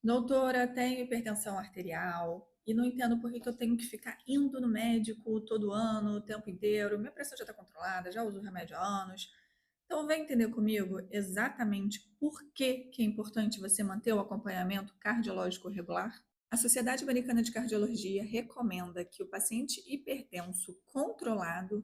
Doutora, tenho hipertensão arterial e não entendo por que que eu tenho que ficar indo no médico todo ano, o tempo inteiro. Minha pressão já está controlada, já uso remédio há anos. Então, vem entender comigo exatamente por que é importante você manter o acompanhamento cardiológico regular? A Sociedade Americana de Cardiologia recomenda que o paciente hipertenso controlado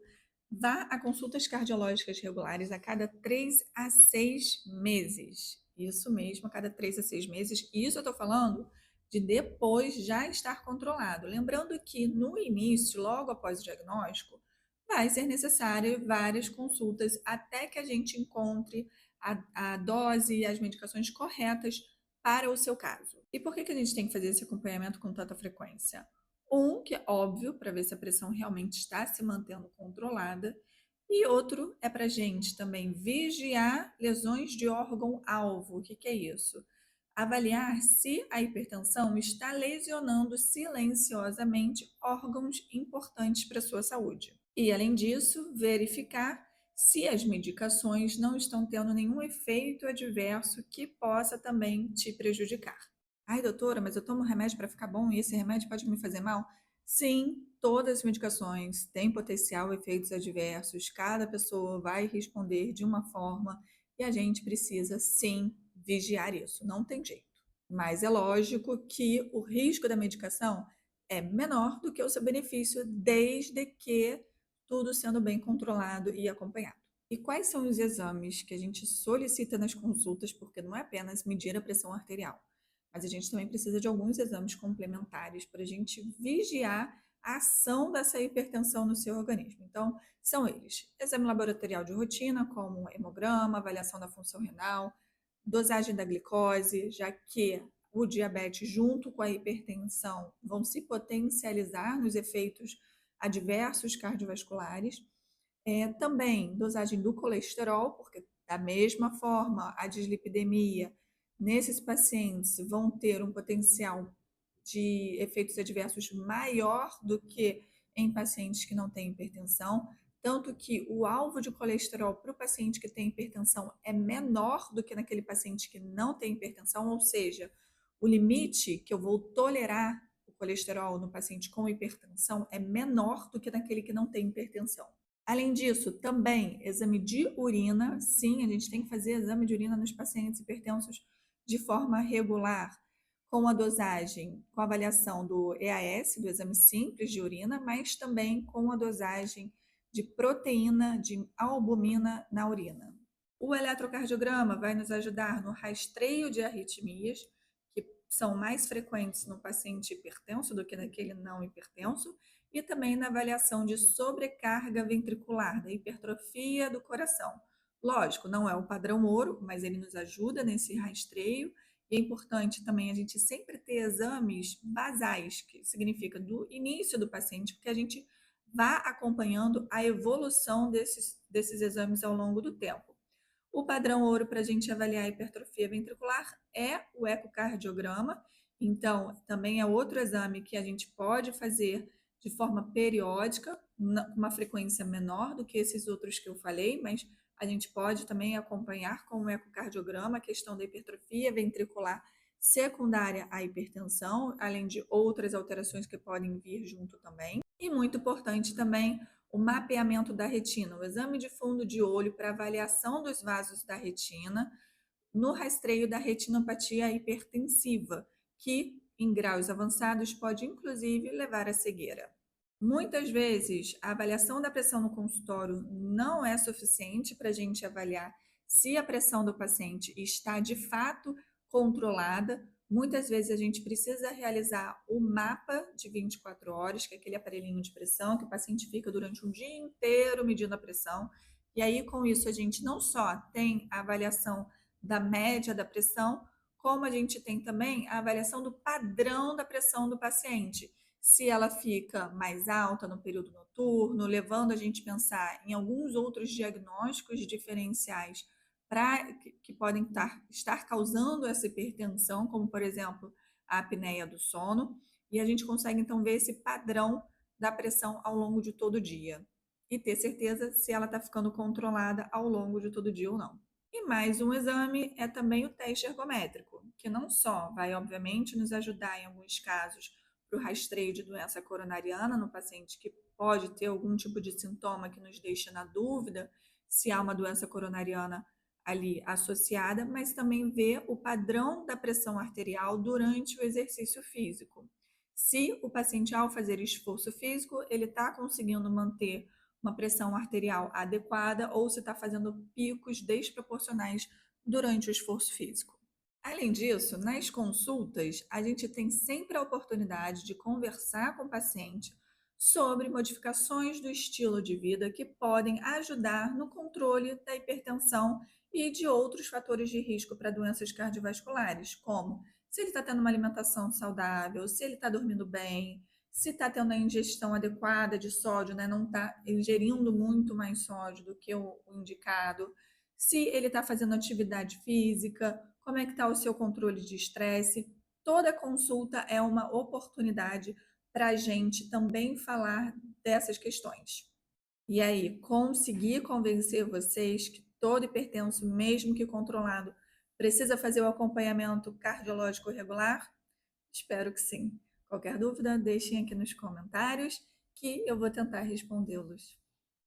vá a consultas cardiológicas regulares a cada 3 a 6 meses. Isso mesmo, a cada 3 a 6 meses. Isso eu estou falando de depois já estar controlado. Lembrando que no início, logo após o diagnóstico, vai ser necessário várias consultas até que a gente encontre a dose e as medicações corretas para o seu caso. E por que a gente tem que fazer esse acompanhamento com tanta frequência? Que é óbvio, para ver se a pressão realmente está se mantendo controlada, e outro é para a gente também vigiar lesões de órgão-alvo. O que é isso? Avaliar se a hipertensão está lesionando silenciosamente órgãos importantes para a sua saúde. E, além disso, verificar se as medicações não estão tendo nenhum efeito adverso que possa também te prejudicar. Ai, doutora, mas eu tomo remédio para ficar bom e esse remédio pode me fazer mal? Sim, todas as medicações têm potencial efeitos adversos, cada pessoa vai responder de uma forma e a gente precisa sim vigiar isso, não tem jeito. Mas é lógico que o risco da medicação é menor do que o seu benefício, desde que tudo sendo bem controlado e acompanhado. E quais são os exames que a gente solicita nas consultas, porque não é apenas medir a pressão arterial, mas a gente também precisa de alguns exames complementares para a gente vigiar a ação dessa hipertensão no seu organismo. Então, são eles: exame laboratorial de rotina, como hemograma, avaliação da função renal, dosagem da glicose, já que o diabetes junto com a hipertensão vão se potencializar nos efeitos adversos cardiovasculares. Também dosagem do colesterol, porque da mesma forma a dislipidemia nesses pacientes vão ter um potencial de efeitos adversos maior do que em pacientes que não têm hipertensão, tanto que o alvo de colesterol para o paciente que tem hipertensão é menor do que naquele paciente que não tem hipertensão, ou seja, o limite que eu vou tolerar o colesterol no paciente com hipertensão é menor do que naquele que não tem hipertensão. Além disso, também exame de urina, sim, a gente tem que fazer exame de urina nos pacientes hipertensos de forma regular, com a dosagem, com a avaliação do EAS, do exame simples de urina, mas também com a dosagem de proteína de albumina na urina. O eletrocardiograma vai nos ajudar no rastreio de arritmias, que são mais frequentes no paciente hipertenso do que naquele não hipertenso, e também na avaliação de sobrecarga ventricular, da hipertrofia do coração. Lógico, não é o padrão ouro, mas ele nos ajuda nesse rastreio. E é importante também a gente sempre ter exames basais, que significa do início do paciente, porque a gente vá acompanhando a evolução desses exames ao longo do tempo. O padrão ouro para a gente avaliar a hipertrofia ventricular é o ecocardiograma. Então, também é outro exame que a gente pode fazer de forma periódica, com uma frequência menor do que esses outros que eu falei, mas a gente pode também acompanhar com o ecocardiograma a questão da hipertrofia ventricular secundária à hipertensão, além de outras alterações que podem vir junto também. E muito importante também o mapeamento da retina, o exame de fundo de olho para avaliação dos vasos da retina, no rastreio da retinopatia hipertensiva, que em graus avançados pode inclusive levar à cegueira. Muitas vezes a avaliação da pressão no consultório não é suficiente para a gente avaliar se a pressão do paciente está de fato controlada. Muitas vezes a gente precisa realizar o mapa de 24 horas, que é aquele aparelhinho de pressão que o paciente fica durante um dia inteiro medindo a pressão. E aí, com isso, a gente não só tem a avaliação da média da pressão, como a gente tem também a avaliação do padrão da pressão do paciente. Se ela fica mais alta no período noturno, levando a gente a pensar em alguns outros diagnósticos diferenciais que podem estar causando essa hipertensão, como, por exemplo, a apneia do sono, e a gente consegue, então, ver esse padrão da pressão ao longo de todo o dia e ter certeza se ela está ficando controlada ao longo de todo o dia ou não. E mais um exame é também o teste ergométrico, que não só vai, obviamente, nos ajudar em alguns casos para o rastreio de doença coronariana no paciente que pode ter algum tipo de sintoma que nos deixa na dúvida se há uma doença coronariana ali associada, mas também ver o padrão da pressão arterial durante o exercício físico. Se o paciente, ao fazer esforço físico, ele está conseguindo manter uma pressão arterial adequada ou se está fazendo picos desproporcionais durante o esforço físico. Além disso, nas consultas, a gente tem sempre a oportunidade de conversar com o paciente sobre modificações do estilo de vida que podem ajudar no controle da hipertensão e de outros fatores de risco para doenças cardiovasculares, como se ele está tendo uma alimentação saudável, se ele está dormindo bem, se está tendo a ingestão adequada de sódio, né, não está ingerindo muito mais sódio do que o indicado, se ele está fazendo atividade física, como é que está o seu controle de estresse. Toda consulta é uma oportunidade para a gente também falar dessas questões. E aí, conseguir convencer vocês que todo hipertenso, mesmo que controlado, precisa fazer o acompanhamento cardiológico regular? Espero que sim. Qualquer dúvida, deixem aqui nos comentários que eu vou tentar respondê-los.